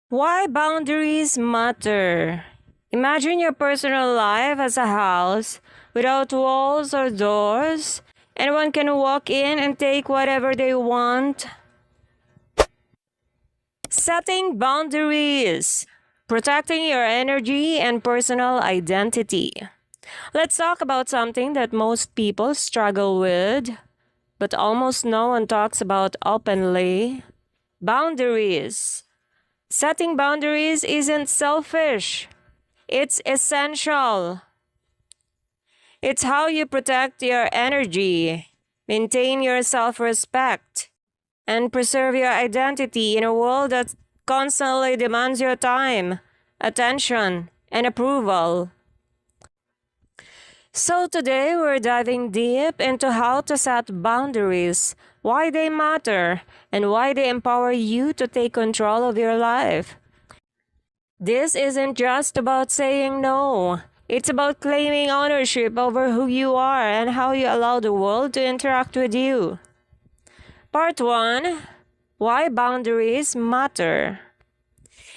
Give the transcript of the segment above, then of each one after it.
Why boundaries matter. Imagine your personal life as a house without walls or doors. Anyone can walk in and take whatever they want. Setting boundaries. Protecting your energy and personal identity. Let's talk about something that most people struggle with, but almost no one talks about openly. Boundaries. Setting boundaries isn't selfish. It's essential. It's how you protect your energy, maintain your self-respect, and preserve your identity in a world that constantly demands your time, attention, and approval. So today we're diving deep into how to set boundaries, why they matter, and why they empower you to take control of your life. This isn't just about saying no. It's about claiming ownership over who you are and how you allow the world to interact with you. Part 1. Why boundaries matter.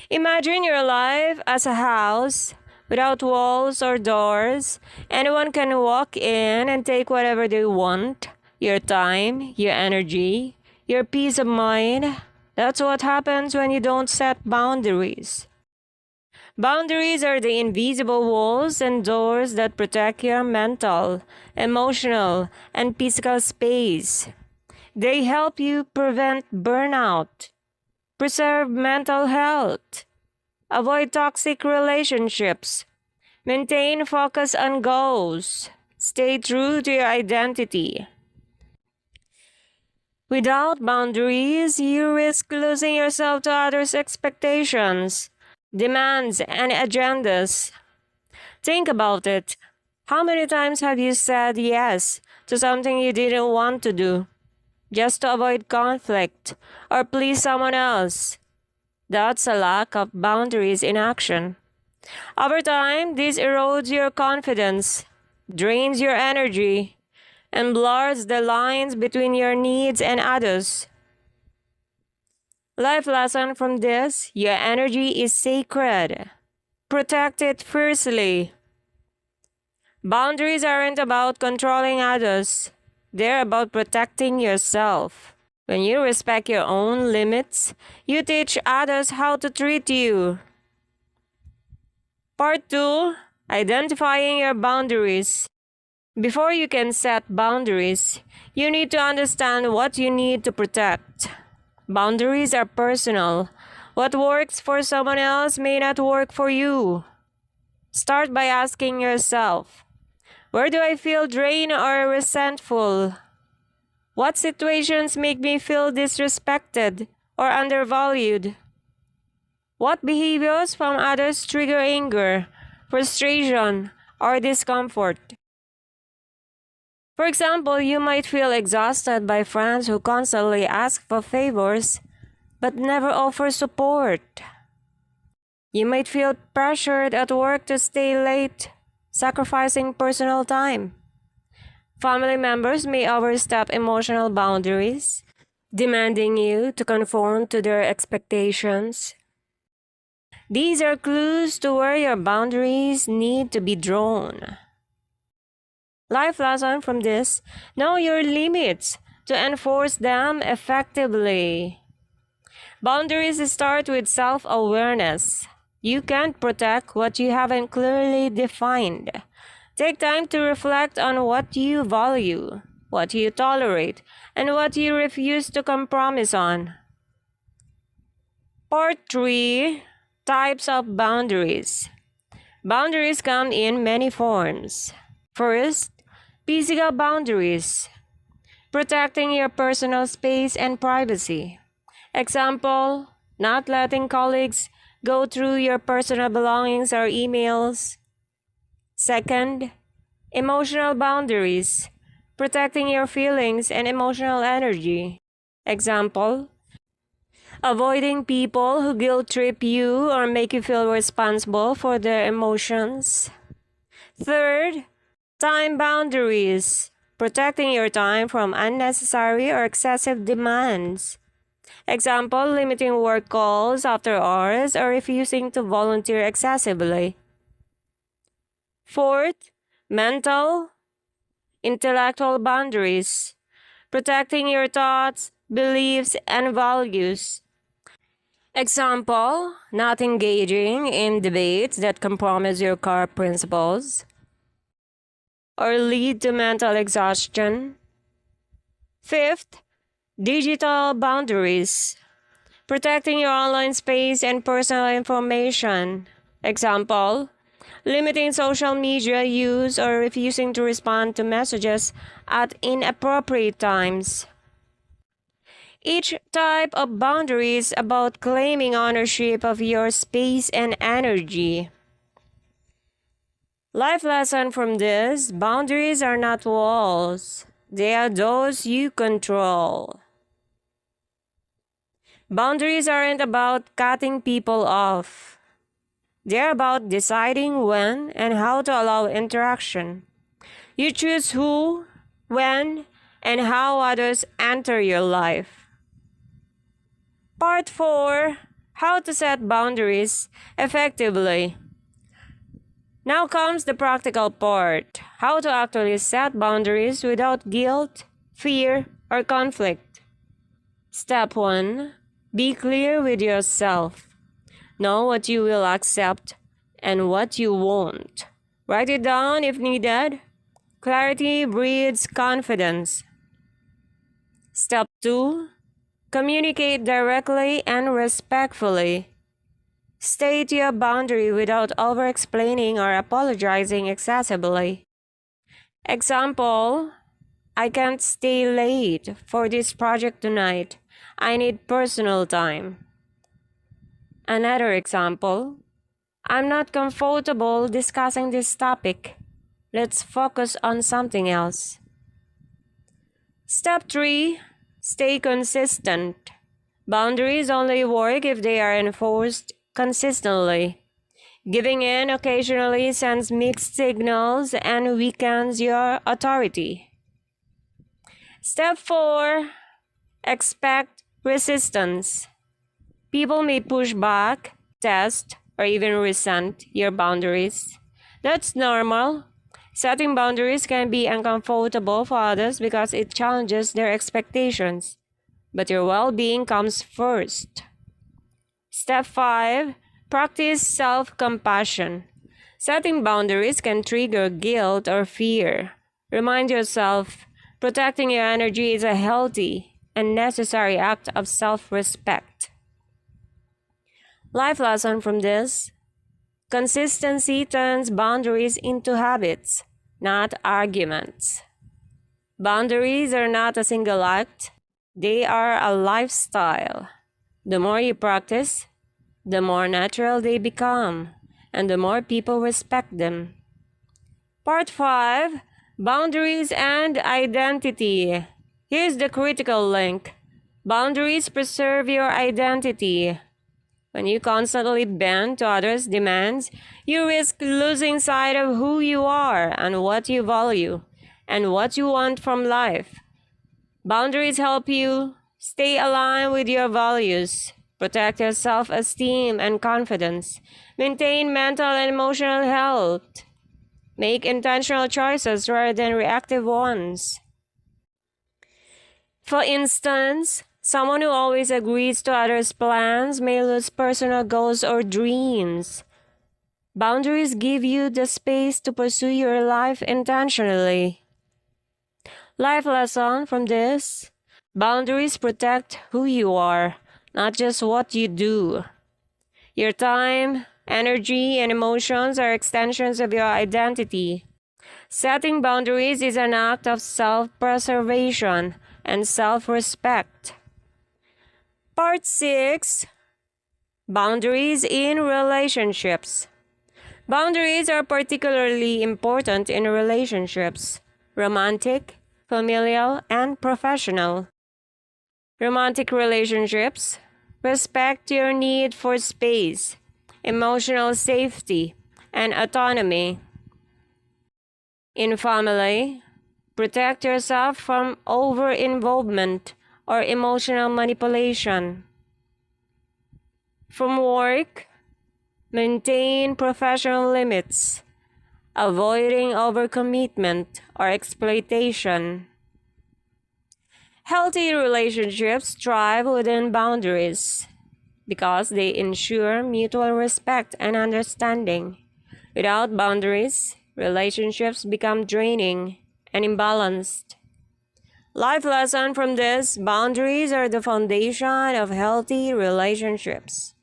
Imagine your life as a house without walls or doors. Anyone can walk in and take whatever they want. Your time, your energy, your peace of mind. That's what happens when you don't set boundaries. Boundaries are the invisible walls and doors that protect your mental, emotional, and physical space. They help you prevent burnout, preserve mental health, avoid toxic relationships, maintain focus on goals, stay true to your identity. Without boundaries, you risk losing yourself to others' expectations, demands, and agendas. Think about it. How many times have you said yes to something you didn't want to do, just to avoid conflict or please someone else? That's a lack of boundaries in action. Over time, this erodes your confidence, drains your energy, and blurs the lines between your needs and others. Life lesson from this: your energy is sacred. Protect it fiercely. Boundaries aren't about controlling others. They're about protecting yourself. When you respect your own limits, you teach others how to treat you. Part 2. Identifying your boundaries. Before you can set boundaries, you need to understand what you need to protect. Boundaries are personal. What works for someone else may not work for you. Start by asking yourself, where do I feel drained or resentful? What situations make me feel disrespected or undervalued? What behaviors from others trigger anger, frustration, or discomfort? For example, you might feel exhausted by friends who constantly ask for favors but never offer support. You might feel pressured at work to stay late, sacrificing personal time. Family members may overstep emotional boundaries, demanding you to conform to their expectations. These are clues to where your boundaries need to be drawn. Life lesson from this: know your limits to enforce them effectively. Boundaries start with self-awareness. You can't protect what you haven't clearly defined. Take time to reflect on what you value, what you tolerate, and what you refuse to compromise on. Part 3. Types of boundaries. Boundaries come in many forms. First, physical boundaries. Protecting your personal space and privacy. Example, not letting colleagues go through your personal belongings or emails. Second, emotional boundaries. Protecting your feelings and emotional energy. Example, avoiding people who guilt trip you or make you feel responsible for their emotions. Third, time boundaries. Protecting your time from unnecessary or excessive demands. Example, limiting work calls after hours or refusing to volunteer excessively. Fourth, mental, intellectual boundaries. Protecting your thoughts, beliefs, and values. Example, not engaging in debates that compromise your core principles or lead to mental exhaustion. Fifth, digital boundaries. Protecting your online space and personal information. Example, limiting social media use or refusing to respond to messages at inappropriate times. Each type of boundary is about claiming ownership of your space and energy. Life lesson from this: boundaries are not walls, they are those you control. Boundaries aren't about cutting people off. They're about deciding when and how to allow interaction. You choose who, when, and how others enter your life. Part 4. How to set boundaries effectively. Now comes the practical part. How to actually set boundaries without guilt, fear, or conflict. Step 1. Be clear with yourself. Know what you will accept and what you won't. Write it down if needed. Clarity breeds confidence. Step 2. Communicate directly and respectfully. State your boundary without over-explaining or apologizing excessively. Example, I can't stay late for this project tonight. I need personal time. Another example, I'm not comfortable discussing this topic. Let's focus on something else. Step 3. Stay consistent. Boundaries only work if they are enforced consistently. Giving in occasionally sends mixed signals and weakens your authority. Step 4. Expect resistance. People may push back, test, or even resent your boundaries. That's normal. Setting boundaries can be uncomfortable for others because it challenges their expectations, but your well-being comes first. Step 5. Practice self-compassion. Setting boundaries can trigger guilt or fear. Remind yourself, protecting your energy is a healthy and necessary act of self-respect. Life lesson from this: consistency turns boundaries into habits, not arguments. Boundaries are not a single act, they are a lifestyle. The more you practice, the more natural they become, and the more people respect them. Part 5. Boundaries and identity. Here's the critical link. Boundaries preserve your identity. When you constantly bend to others' demands, you risk losing sight of who you are and what you value and what you want from life. Boundaries help you stay aligned with your values, protect your self-esteem and confidence, maintain mental and emotional health, make intentional choices rather than reactive ones. For instance, someone who always agrees to others' plans may lose personal goals or dreams. Boundaries give you the space to pursue your life intentionally. Life lesson from this: boundaries protect who you are, not just what you do. Your time, energy, and emotions are extensions of your identity. Setting boundaries is an act of self-preservation and self-respect. Part 6. Boundaries in relationships. Boundaries are particularly important in relationships: romantic, familial, and professional. Romantic relationships respect your need for space, emotional safety, and autonomy. In family, protect yourself from over-involvement or emotional manipulation. From work, maintain professional limits, avoiding overcommitment or exploitation. Healthy relationships thrive within boundaries because they ensure mutual respect and understanding. Without boundaries, relationships become draining and imbalanced. Life lesson from this: boundaries are the foundation of healthy relationships.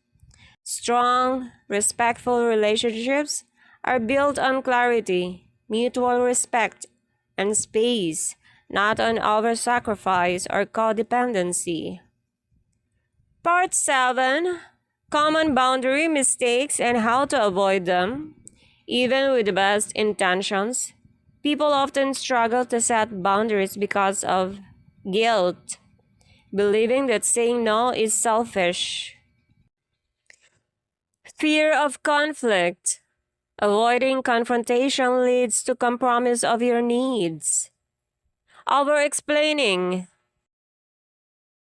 Strong, respectful relationships are built on clarity, mutual respect, and space, not on over-sacrifice or codependency. Part 7: Common boundary mistakes and how to avoid them. Even with the best intentions, people often struggle to set boundaries because of guilt, believing that saying no is selfish. Fear of conflict. Avoiding confrontation leads to compromise of your needs. Over-explaining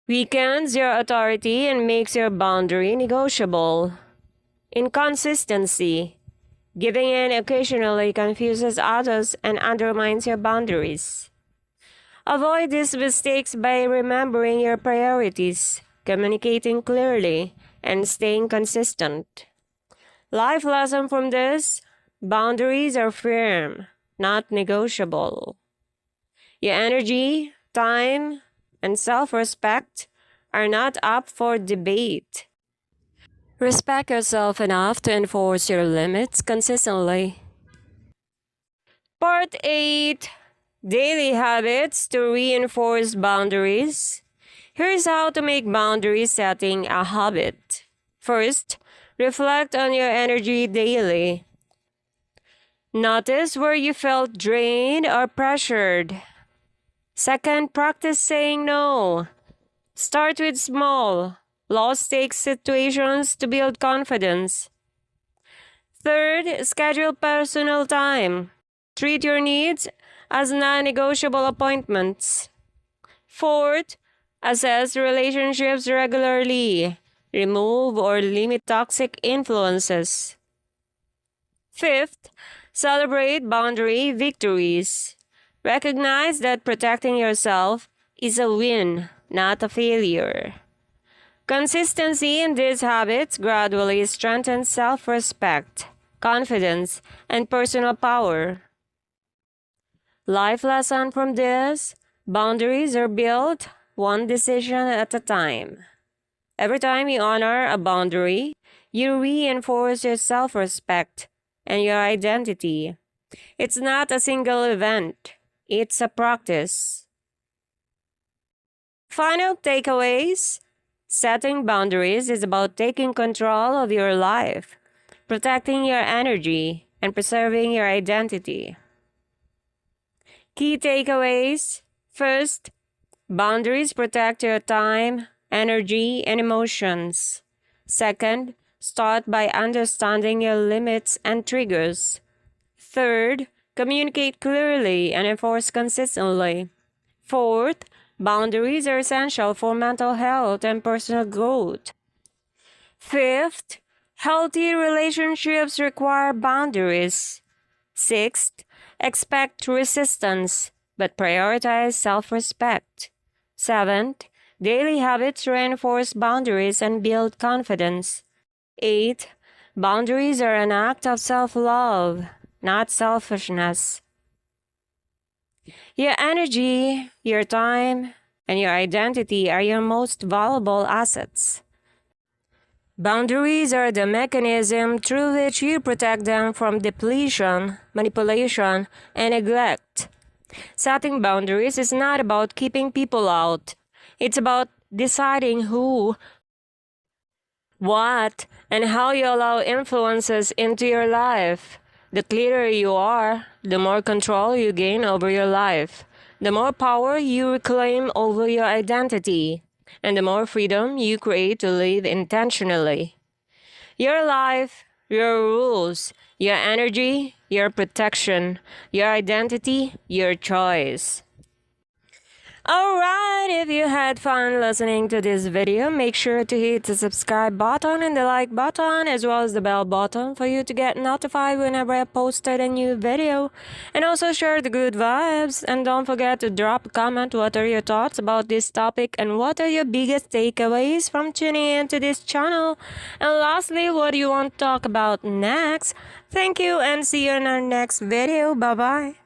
weakens your authority and makes your boundary negotiable. Inconsistency. Giving in occasionally confuses others and undermines your boundaries. Avoid these mistakes by remembering your priorities, communicating clearly, and staying consistent. Life lesson from this: boundaries are firm, not negotiable. Your energy, time, and self-respect are not up for debate. Respect yourself enough to enforce your limits consistently. Part 8: Daily habits to reinforce boundaries. Here's how to make boundary setting a habit. First, reflect on your energy daily. Notice where you felt drained or pressured. Second, practice saying no. Start with small, low-stakes situations to build confidence. Third, schedule personal time. Treat your needs as non-negotiable appointments. Fourth, assess relationships regularly. Remove or limit toxic influences. Fifth, celebrate boundary victories. Recognize that protecting yourself is a win, not a failure. Consistency in these habits gradually strengthens self-respect, confidence, and personal power. Life lesson from this: boundaries are built one decision at a time. Every time you honor a boundary, you reinforce your self-respect and your identity. It's not a single event, it's a practice. Final takeaways: setting boundaries is about taking control of your life, protecting your energy, and preserving your identity. Key takeaways: first, boundaries protect your time, energy, and emotions. Second, start by understanding your limits and triggers. Third, communicate clearly and enforce consistently. Fourth, boundaries are essential for mental health and personal growth. Fifth, healthy relationships require boundaries. Sixth, expect resistance, but prioritize self-respect. Seventh, daily habits reinforce boundaries and build confidence. Eighth, boundaries are an act of self-love, not selfishness. Your energy, your time, and your identity are your most valuable assets. Boundaries are the mechanism through which you protect them from depletion, manipulation, and neglect. Setting boundaries is not about keeping people out. It's about deciding who, what, and how you allow influences into your life. The clearer you are, the more control you gain over your life, the more power you reclaim over your identity, and the more freedom you create to live intentionally. Your life, your rules, your energy, your protection, your identity, your choice. Alright, if you had fun listening to this video, make sure to hit the subscribe button and the like button as well as the bell button for you to get notified whenever I posted a new video. And also share the good vibes, and don't forget to drop a comment what are your thoughts about this topic and what are your biggest takeaways from tuning into this channel. And lastly, what do you want to talk about next? Thank you and see you in our next video. Bye bye.